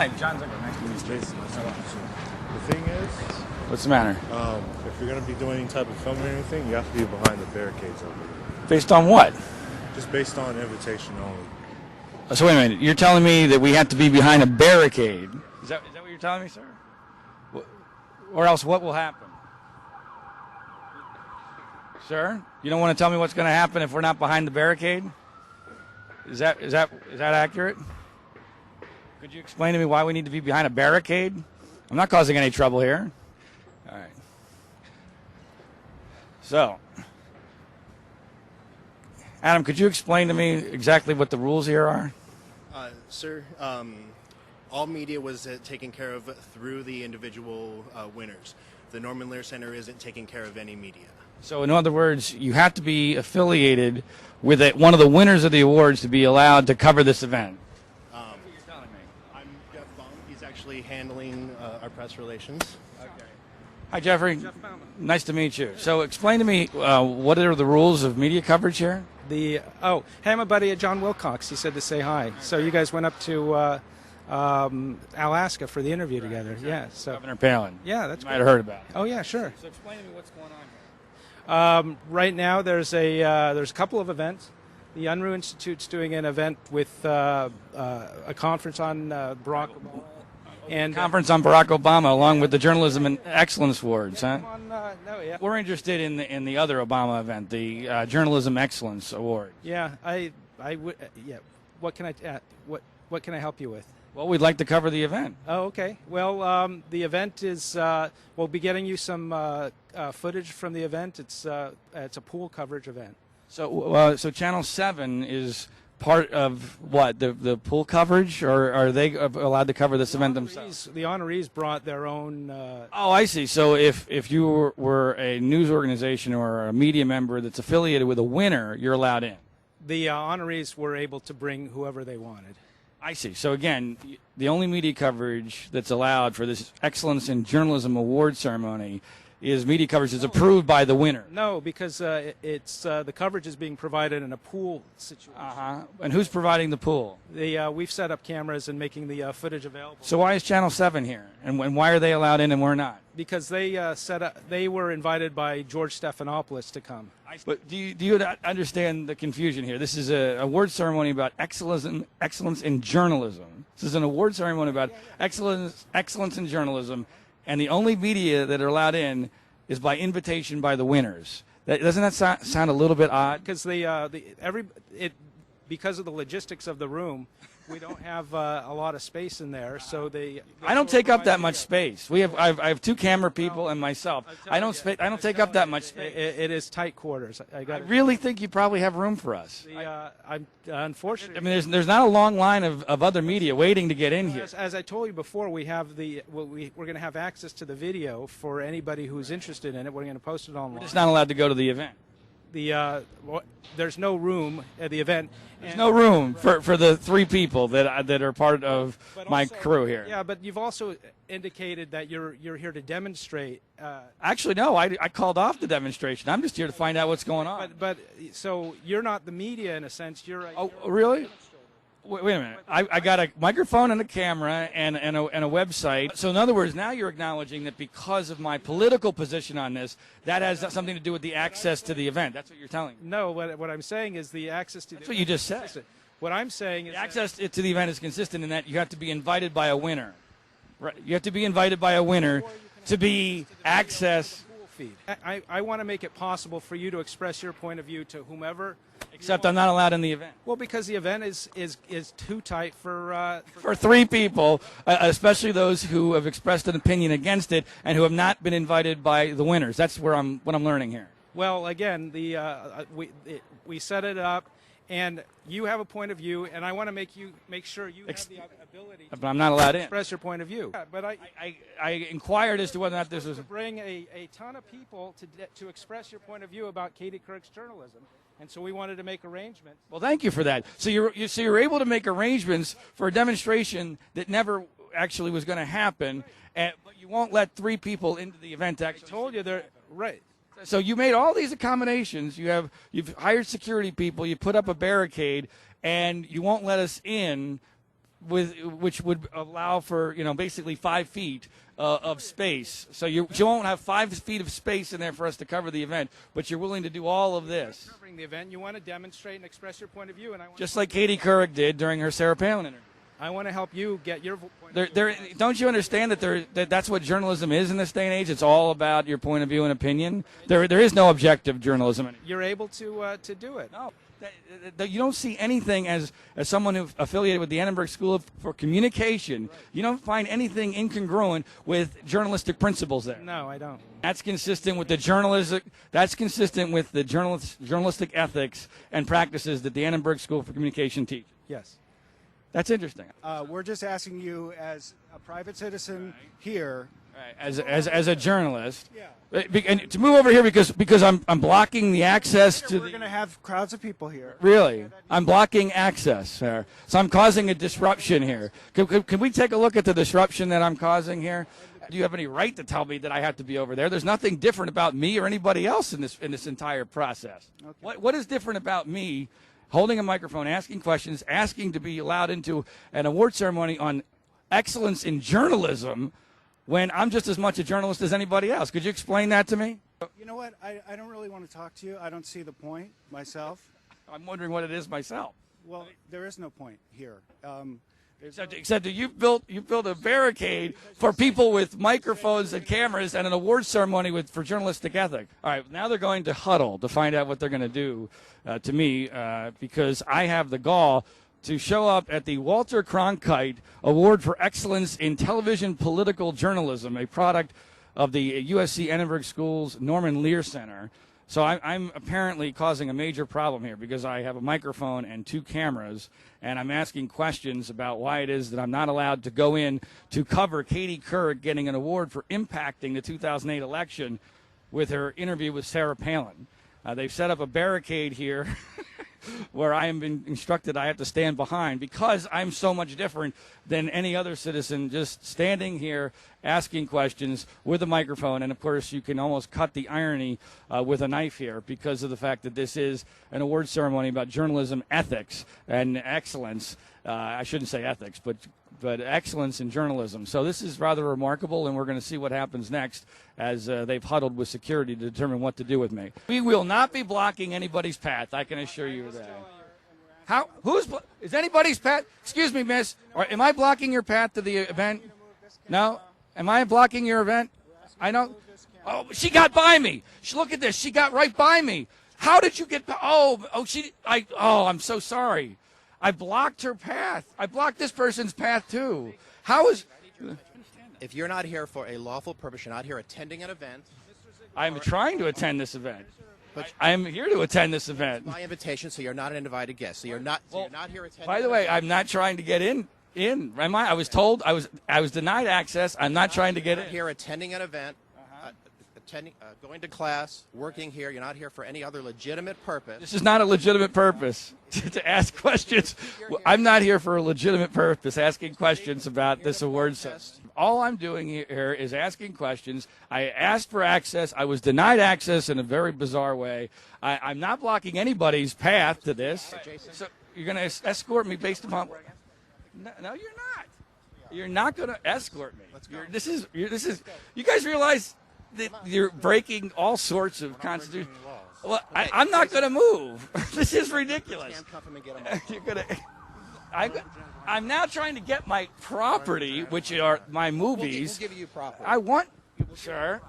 Hi, John Ziegler. Nice to meet you. Jason, nice to meet you. The thing is, What's the matter? if you're going to be doing any type of filming or anything, you have to be behind the barricades over there. Based on what? Just based on invitation only. So wait a minute. You're telling me that we have to be behind a barricade? Is that what you're telling me, sir? Or else what will happen? Sir, you don't want to tell me what's going to happen if we're not behind the barricade? Is that accurate? Could you explain to me why we need to be behind a barricade? I'm not causing any trouble here. All right. So, Adam, could you explain to me exactly what the rules here are? Sir, all media was taken care of through the individual winners. The Norman Lear Center isn't taking care of any media. So, in other words, you have to be affiliated with one of the winners of the awards to be allowed to cover this event. That's what you're telling me. I'm Jeff Baum. He's actually handling our press relations. Okay. Hi, Jeffrey. Jeff Baum. Nice to meet you. So, explain to me what are the rules of media coverage here? Hey, I'm a buddy of John Wilcox. He said to say hi. So you guys went up to Alaska for the interview together. Exactly. Yeah. So Governor Palin. Yeah, that's. You might have heard about it. Oh yeah, sure. So explain to me what's going on here. Right now, there's a couple of events. The Unruh Institute's doing an event with a conference on Barack Obama. And conference on Barack Obama, along with the Journalism and Excellence Awards, huh? Yeah. We're interested in the other Obama event, the Journalism Excellence Award. Yeah, I would. Yeah. What can I help you with? Well, we'd like to cover the event. Oh, okay. Well, the event is. We'll be getting you some footage from the event. It's a pool coverage event. So Channel 7 is part of what, the pool coverage, or are they allowed to cover this event themselves? The honorees brought their own. Oh, I see. So if you were a news organization or a media member that's affiliated with a winner, you're allowed in. The honorees were able to bring whoever they wanted. I see. So again, the only media coverage that's allowed for this Excellence in Journalism Award ceremony is media coverage that's approved by the winner. No, because it's the coverage is being provided in a pool situation. And who's providing the pool? We've set up cameras and making the footage available. So why is Channel 7 here, and why are they allowed in and we're not? Because they were invited by George Stephanopoulos to come. But do you understand the confusion here? This is an award ceremony about excellence in journalism. This is an award ceremony about excellence in journalism. And the only media that are allowed in is by invitation by the winners. Doesn't that sound a little bit odd? Because because of the logistics of the room, we don't have a lot of space in there. So I don't take up that much space. I have two camera people and myself. I don't take up that much space. It is tight quarters. I really think you probably have room for us. Unfortunately, I mean, there's not a long line of other media waiting to get in here. As I told you before, we have we're going to have access to the video for anybody who's interested in it. We're going to post it online. We're just not allowed to go to the event. There's no room at the event. There's no room for the three people that are part of my crew here. Yeah, but you've also indicated that you're here to demonstrate. Actually, no, I called off the demonstration. I'm just here to find out what's going on. But so you're not the media in a sense. Oh, really? Wait a minute. I got a microphone and a camera and a website. So in other words, now you're acknowledging that because of my political position on this, that has something to do with the access to the event. That's what you're telling me. No, what I'm saying is the access to. That's what you just said. What I'm saying is the access to the event is consistent in that you have to be invited by a winner. Right? You have to be invited by a winner to be access. Feed. I want to make it possible for you to express your point of view to whomever. Except I'm not allowed in the event. Well, because the event is too tight for three people, especially those who have expressed an opinion against it and who have not been invited by the winners. That's what I'm learning here. Well, again, we set it up, and you have a point of view, and I want to make sure you have the ability. But I'm not allowed in. Express your point of view. Yeah, but I inquired as to whether or not this was to bring a ton of people to express your point of view about Katie Couric's journalism. And so we wanted to make arrangements. Well, thank you for that. So you're able to make arrangements for a demonstration that never actually was going to happen, but you won't let three people into the event. Actually, I told you they're right. So you made all these accommodations. You've hired security people. You put up a barricade, and you won't let us in which would allow for basically 5 feet of space. So you won't have 5 feet of space in there for us to cover the event, but you're willing to do all of this. Covering the event, you want to demonstrate and express your point of view, and I want Just like Katie Couric did during her Sarah Palin interview. I want to help you get your point of view. Don't you understand that that's what journalism is in this day and age? It's all about your point of view and opinion. There is no objective journalism anymore. You're able to do it. No. You don't see anything as someone who's affiliated with the Annenberg School for Communication. You don't find anything incongruent with journalistic principles there. No, I don't. That's consistent with the journalistic. That's consistent with the journalistic ethics and practices that the Annenberg School for Communication teaches. Yes. That's interesting. We're just asking you, as a private citizen here, Right. As a journalist, Yeah. and to move over here because I'm blocking the access to we're going to have crowds of people here. Really? I'm blocking access, sir. So I'm causing a disruption here. Can we take a look at the disruption that I'm causing here? Do you have any right to tell me that I have to be over there? There's nothing different about me or anybody else in this entire process. Okay. What is different about me holding a microphone, asking questions, asking to be allowed into an award ceremony on excellence in journalism when I'm just as much a journalist as anybody else? Could you explain that to me? You know what? I don't really want to talk to you. I don't see the point myself. I'm wondering what it is myself. Well, there is no point here. Except that you've built a barricade for people with microphones and cameras and an award ceremony for journalistic ethic. All right, now they're going to huddle to find out what they're going to do to me because I have the gall to show up at the Walter Cronkite Award for Excellence in Television Political Journalism, a product of the USC Annenberg School's Norman Lear Center. So I'm apparently causing a major problem here because I have a microphone and 2 cameras, and I'm asking questions about why it is that I'm not allowed to go in to cover Katie Couric getting an award for impacting the 2008 election with her interview with Sarah Palin. They've set up a barricade here where I am being instructed I have to stand behind because I'm so much different than any other citizen, just standing here asking questions with a microphone. And, of course, you can almost cut the irony with a knife here because of the fact that this is an award ceremony about journalism ethics and excellence. I shouldn't say ethics, but excellence in journalism. So this is rather remarkable, and we're going to see what happens next as they've huddled with security to determine what to do with me. We will not be blocking anybody's path, I can assure you that. Is anybody's path? Excuse me, miss. Am I blocking your path to the event? No? Am I blocking your event? I don't. Oh, she got by me. Look at this. She got right by me. How did you get by? I'm so sorry. I blocked her path. I blocked this person's path, too. How is... If you're not here for a lawful purpose, you're not here attending an event. I'm trying to attend this event. But I am here to attend this event. by invitation, so you're not an invited guest. So you're not here attending. By the way, I'm not trying to get in. Am I? I was told I was denied access. I'm not trying to get in. You're here attending an event, going to class, working here. You're not here for any other legitimate purpose. This is not a legitimate purpose to ask questions. I'm not here for a legitimate purpose, asking questions about this award system. All I'm doing here is asking questions. I asked for access. I was denied access in a very bizarre way. I'm not blocking anybody's path to this. So you're going to escort me based upon... No, you're not. You're not going to escort me. This is. You guys realize that you're breaking all sorts of constitutional laws. Well, I'm not going to move. This is ridiculous. Handcuff him and get him You're going to. I'm now trying to get my property, which are my movies. We'll give you property. I want, sir.